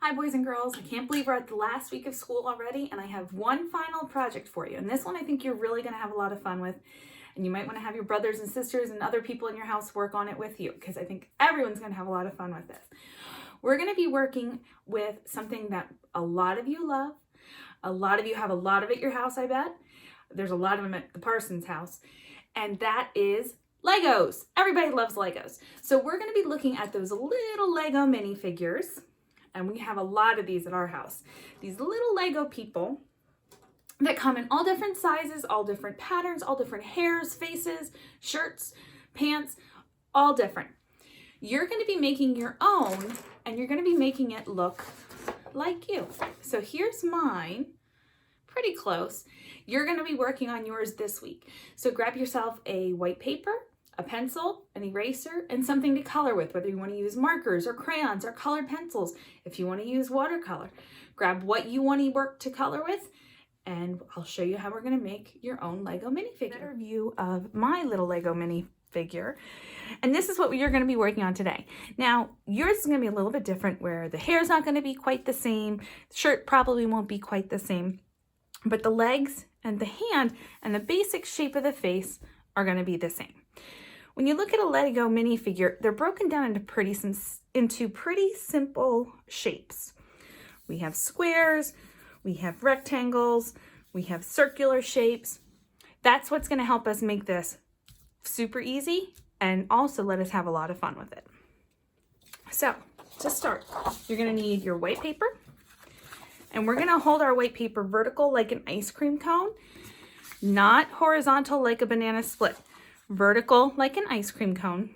Hi boys and girls, I can't believe we're at the last week of school already and I have one final project for you. And this one I think you're really going to have a lot of fun with, and you might want to have your brothers and sisters and other people in your house work on it with you because I think everyone's going to have a lot of fun with this. We're going to be working with something that a lot of you love. A lot of you have a lot of it at your house, I bet. There's a lot of them at the Parsons house, and that is Legos. Everybody loves Legos. So we're going to be looking at those little Lego minifigures. And we have a lot of these at our house. These little Lego people that come in all different sizes, all different patterns, all different hairs, faces, shirts, pants, all different. You're going to be making your own, and you're going to be making it look like you. So here's mine, pretty close. You're going to be working on yours this week. So grab yourself a white paper, a pencil, an eraser, and something to color with, whether you want to use markers or crayons or colored pencils. If you want to use watercolor, grab what you want to work to color with, and I'll show you how we're going to make your own Lego minifigure. Better view of my little Lego minifigure. And this is what you're going to be working on today. Now, yours is going to be a little bit different where the hair's not going to be quite the same, the shirt probably won't be quite the same, but the legs and the hand and the basic shape of the face are going to be the same. When you look at a Lego minifigure, they're broken down into pretty simple shapes. We have squares, we have rectangles, we have circular shapes. That's what's going to help us make this super easy and also let us have a lot of fun with it. So, to start, you're going to need your white paper, and we're going to hold our white paper vertical like an ice cream cone, not horizontal like a banana split. Vertical like an ice cream cone.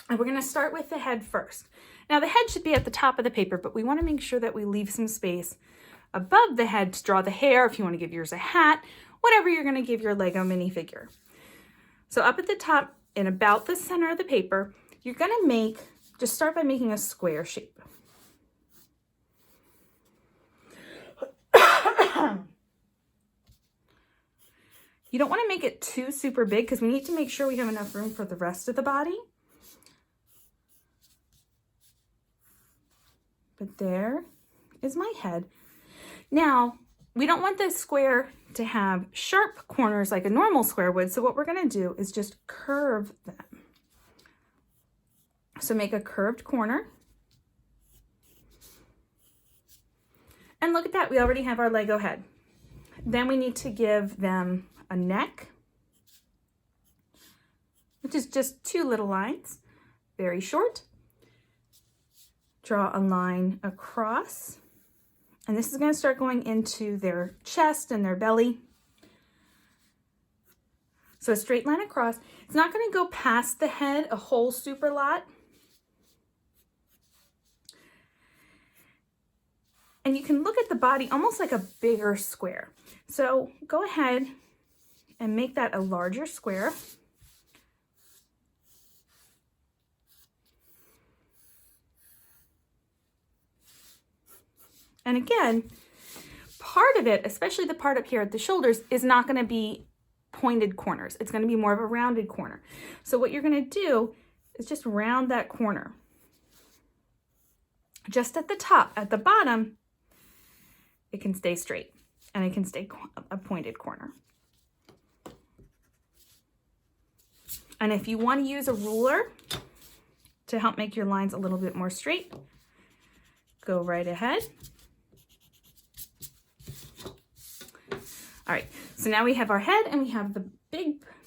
And we're going to start with the head first. Now the head should be at the top of the paper, but we want to make sure that we leave some space above the head to draw the hair, if you want to give yours a hat, whatever you're going to give your Lego minifigure. So up at the top, in about the center of the paper, you're going to just start by making a square shape. You don't want to make it too super big because we need to make sure we have enough room for the rest of the body. But there is my head. Now, we don't want this square to have sharp corners like a normal square would, so what we're going to do is just curve them. So make a curved corner. And look at that, we already have our Lego head. Then we need to give them a neck, which is just two little lines, very short. Draw a line across, and this is going to start going into their chest and their belly. So a straight line across. It's not going to go past the head a whole super lot. And you can look at the body almost like a bigger square. So go ahead and make that a larger square. And again, part of it, especially the part up here at the shoulders, is not going to be pointed corners. It's going to be more of a rounded corner. So what you're going to do is just round that corner. Just at the top. At the bottom, it can stay straight and it can stay a pointed corner. And if you want to use a ruler to help make your lines a little bit more straight, go right ahead. All right, so now we have our head and we have the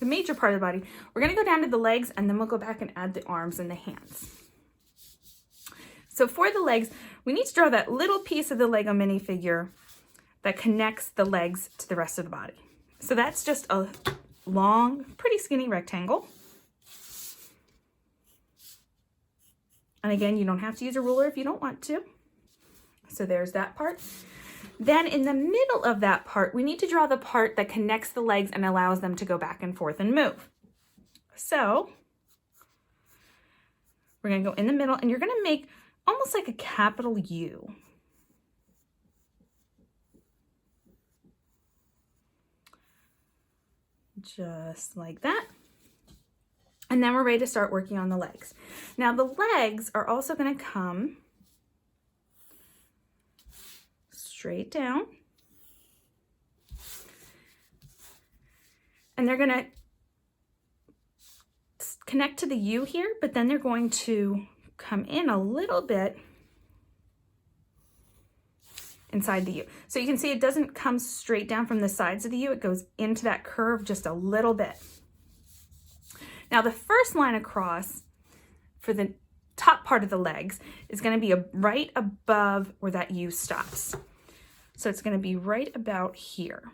major part of the body. We're going to go down to the legs and then we'll go back and add the arms and the hands. So for the legs, we need to draw that little piece of the Lego minifigure that connects the legs to the rest of the body. So that's just a long, pretty skinny rectangle. And again, you don't have to use a ruler if you don't want to. So there's that part. Then in the middle of that part, we need to draw the part that connects the legs and allows them to go back and forth and move. So we're going to go in the middle and you're going to make almost like a capital U. Just like that. And then we're ready to start working on the legs. Now the legs are also going to come straight down. And they're gonna connect to the U here, but then they're going to come in a little bit inside the U. So you can see it doesn't come straight down from the sides of the U, it goes into that curve just a little bit. Now the first line across for the top part of the legs is going to be right above where that U stops. So it's going to be right about here.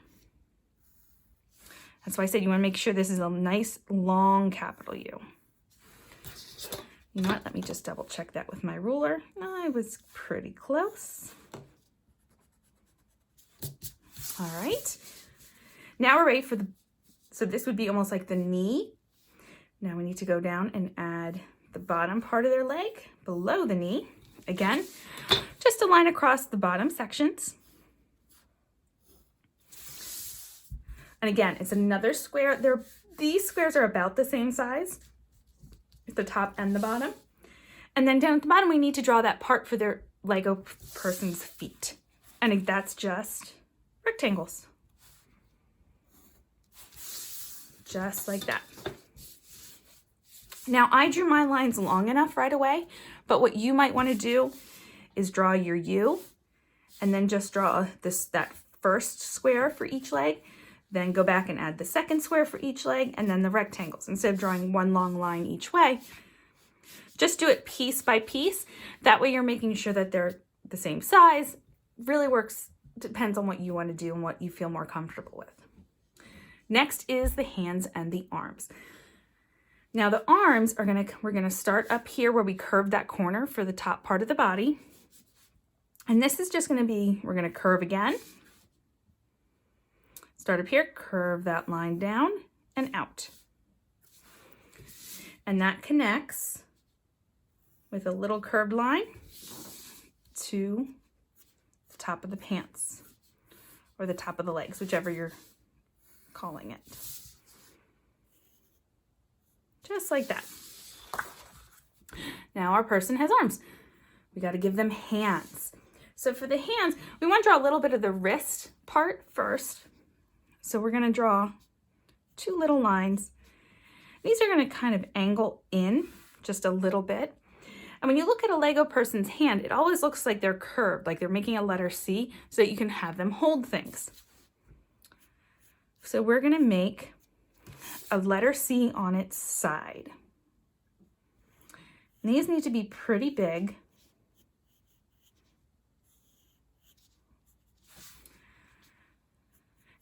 That's why I said you want to make sure this is a nice long capital U. You know what? Let me just double check that with my ruler. I was pretty close. All right. Now we're ready for so this would be almost like the knee. Now we need to go down and add the bottom part of their leg below the knee. Again, just a line across the bottom sections. And again, it's another square. These squares are about the same size, the top and the bottom. And then down at the bottom, we need to draw that part for their Lego person's feet. And that's just rectangles. Just like that. Now I drew my lines long enough right away, but what you might want to do is draw your U and then just draw that first square for each leg, then go back and add the second square for each leg and then the rectangles. Instead of drawing one long line each way, just do it piece by piece. That way you're making sure that they're the same size. Really works, depends on what you want to do and what you feel more comfortable with. Next is the hands and the arms. Now the arms are we're gonna start up here where we curved that corner for the top part of the body. And this is just gonna be, we're gonna curve again. Start up here, curve that line down and out. And that connects with a little curved line to the top of the pants or the top of the legs, whichever you're calling it. Just like that. Now our person has arms. We got to give them hands. So for the hands, we want to draw a little bit of the wrist part first. So we're going to draw two little lines. These are going to kind of angle in just a little bit. And when you look at a Lego person's hand, it always looks like they're curved, like they're making a letter C so that you can have them hold things. So we're going to make a letter C on its side. And these need to be pretty big.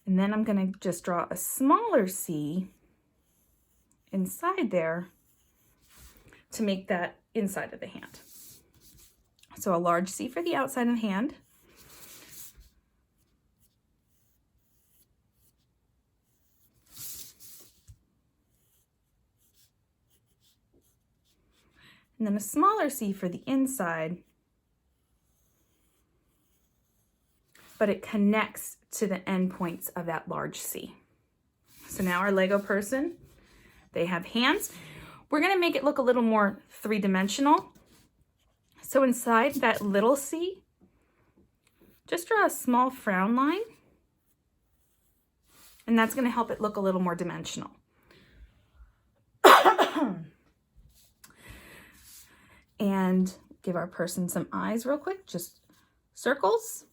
And then I'm going to just draw a smaller C inside there to make that inside of the hand. So a large C for the outside of the hand. And then a smaller C for the inside, but it connects to the end points of that large C. So now our Lego person, they have hands. We're gonna make it look a little more three-dimensional. So inside that little C, just draw a small frown line, and that's gonna help it look a little more dimensional. And give our person some eyes real quick, just circles.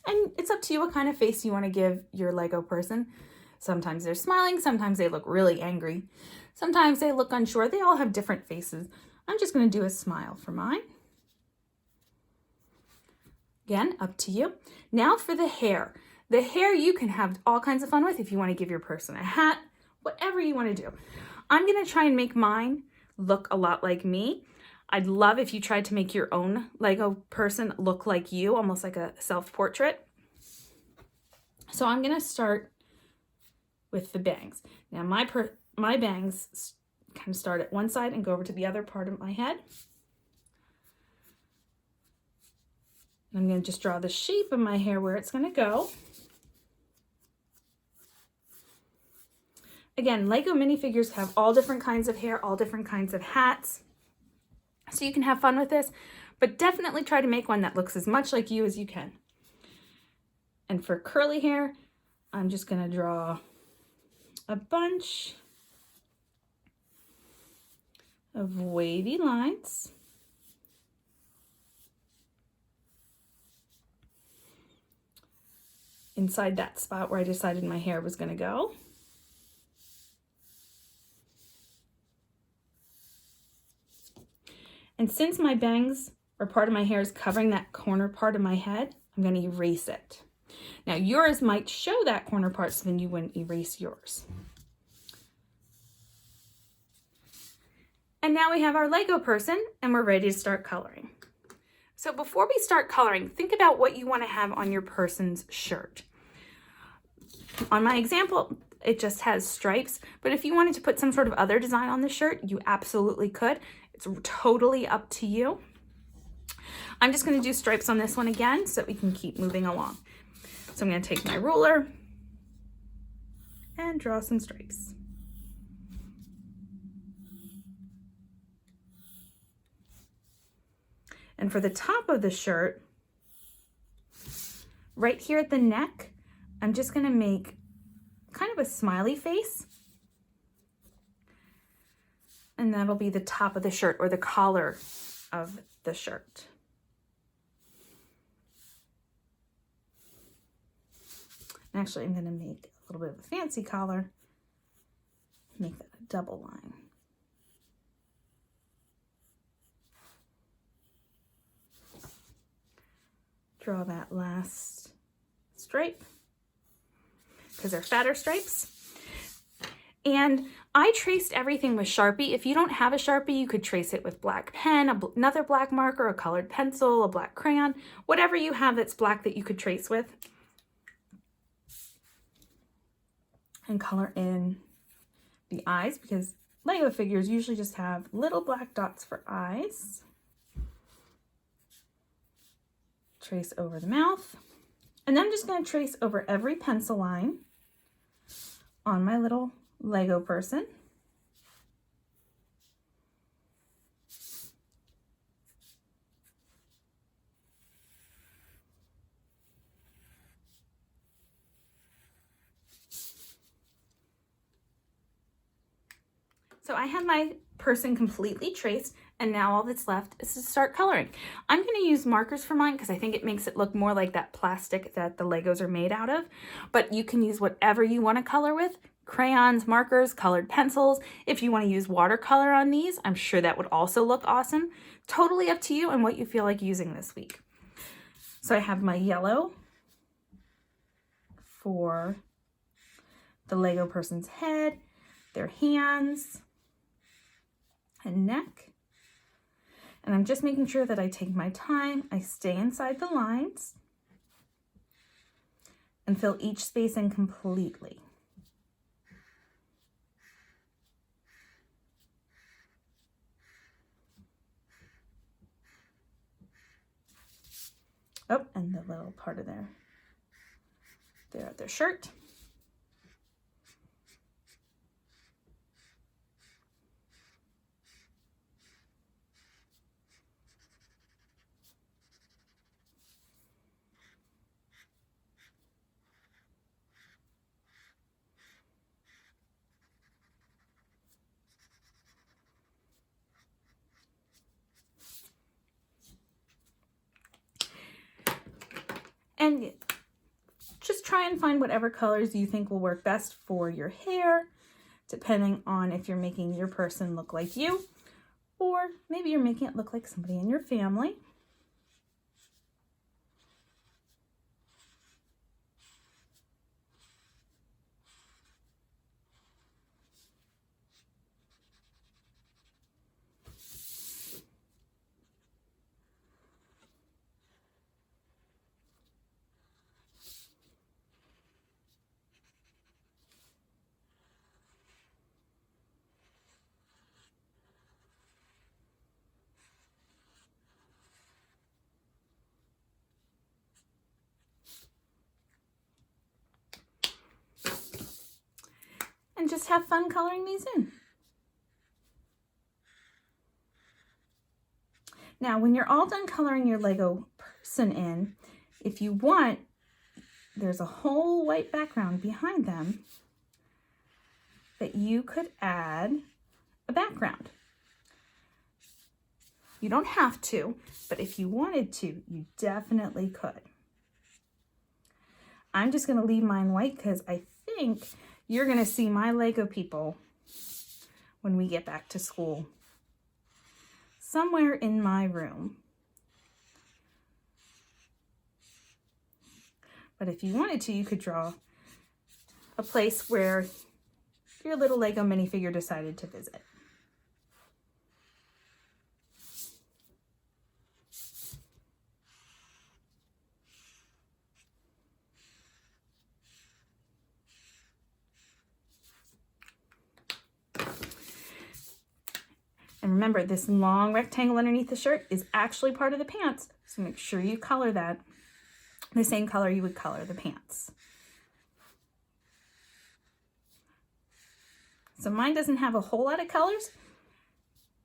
And it's up to you what kind of face you want to give your Lego person. Sometimes they're smiling, sometimes they look really angry. Sometimes they look unsure. They all have different faces. I'm just going to do a smile for mine. Again, up to you. Now for the hair. The hair you can have all kinds of fun with if you want to give your person a hat, whatever you want to do. I'm going to try and make mine look a lot like me. I'd love if you tried to make your own Lego person look like you, almost like a self-portrait. So I'm going to start with the bangs. Now my bangs kind of start at one side and go over to the other part of my head. And I'm going to just draw the shape of my hair where it's going to go. Again, Lego minifigures have all different kinds of hair, all different kinds of hats. So you can have fun with this, but definitely try to make one that looks as much like you as you can. And for curly hair, I'm just going to draw a bunch of wavy lines. Inside that spot where I decided my hair was going to go. And since my bangs or part of my hair is covering that corner part of my head, I'm going to erase it. Now yours might show that corner part, so then you wouldn't erase yours. And now we have our Lego person and we're ready to start coloring. So before we start coloring, think about what you want to have on your person's shirt. On my example, it just has stripes, but if you wanted to put some sort of other design on the shirt, you absolutely could. It's totally up to you. I'm just going to do stripes on this one again so that we can keep moving along. So I'm going to take my ruler and draw some stripes. And for the top of the shirt, right here at the neck, I'm just going to make kind of a smiley face. And that'll be the top of the shirt or the collar of the shirt. And actually, I'm going to make a little bit of a fancy collar. Make that a double line. Draw that last stripe because they're fatter stripes. And I traced everything with Sharpie. If you don't have a Sharpie, you could trace it with black pen, another black marker, a colored pencil, a black crayon, whatever you have that's black that you could trace with. And color in the eyes because Lego figures usually just have little black dots for eyes. Trace over the mouth. And then I'm just going to trace over every pencil line on my little Lego person. So I have my person completely traced, and now all that's left is to start coloring. I'm going to use markers for mine because I think it makes it look more like that plastic that the Legos are made out of, but you can use whatever you want to color with. Crayons, markers, colored pencils. If you want to use watercolor on these, I'm sure that would also look awesome. Totally up to you and what you feel like using this week. So I have my yellow for the Lego person's head, their hands, and neck. And I'm just making sure that I take my time, I stay inside the lines, and fill each space in completely. Oh, and the little part of their shirt. And just try and find whatever colors you think will work best for your hair, depending on if you're making your person look like you, or maybe you're making it look like somebody in your family. And just have fun coloring these in. Now, when you're all done coloring your Lego person in, if you want, there's a whole white background behind them that you could add a background. You don't have to, but if you wanted to, you definitely could. I'm just going to leave mine white because I think you're going to see my Lego people when we get back to school somewhere in my room. But if you wanted to, you could draw a place where your little Lego minifigure decided to visit. And remember, this long rectangle underneath the shirt is actually part of the pants, so make sure you color that the same color you would color the pants. So mine doesn't have a whole lot of colors,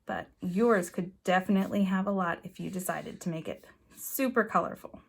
but yours could definitely have a lot if you decided to make it super colorful.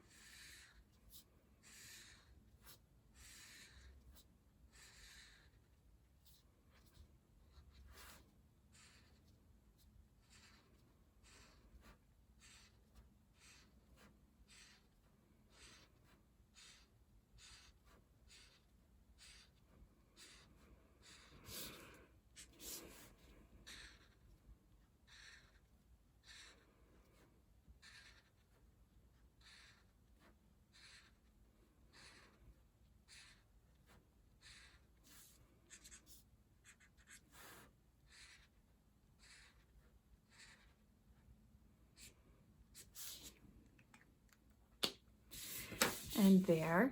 And there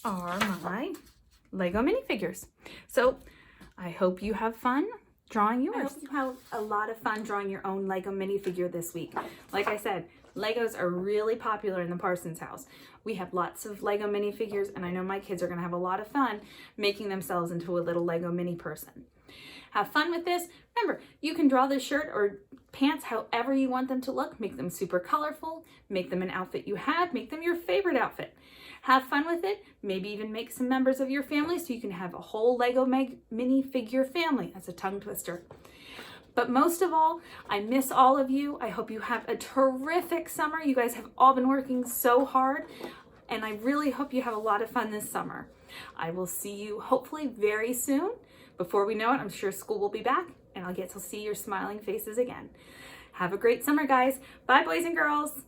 are my Lego minifigures. So I hope you have fun drawing yours. I hope you have a lot of fun drawing your own Lego minifigure this week. Like I said, Legos are really popular in the Parsons house. We have lots of Lego minifigures, and I know my kids are gonna have a lot of fun making themselves into a little Lego mini person. Have fun with this. Remember, you can draw this shirt or pants however you want them to look. Make them super colorful, make them an outfit you have, make them your favorite outfit. Have fun with it. Maybe even make some members of your family so you can have a whole Lego minifigure family. That's a tongue twister. But most of all, I miss all of you. I hope you have a terrific summer. You guys have all been working so hard, and I really hope you have a lot of fun this summer. I will see you hopefully very soon. Before we know it, I'm sure school will be back, and I'll get to see your smiling faces again. Have a great summer, guys. Bye, boys and girls.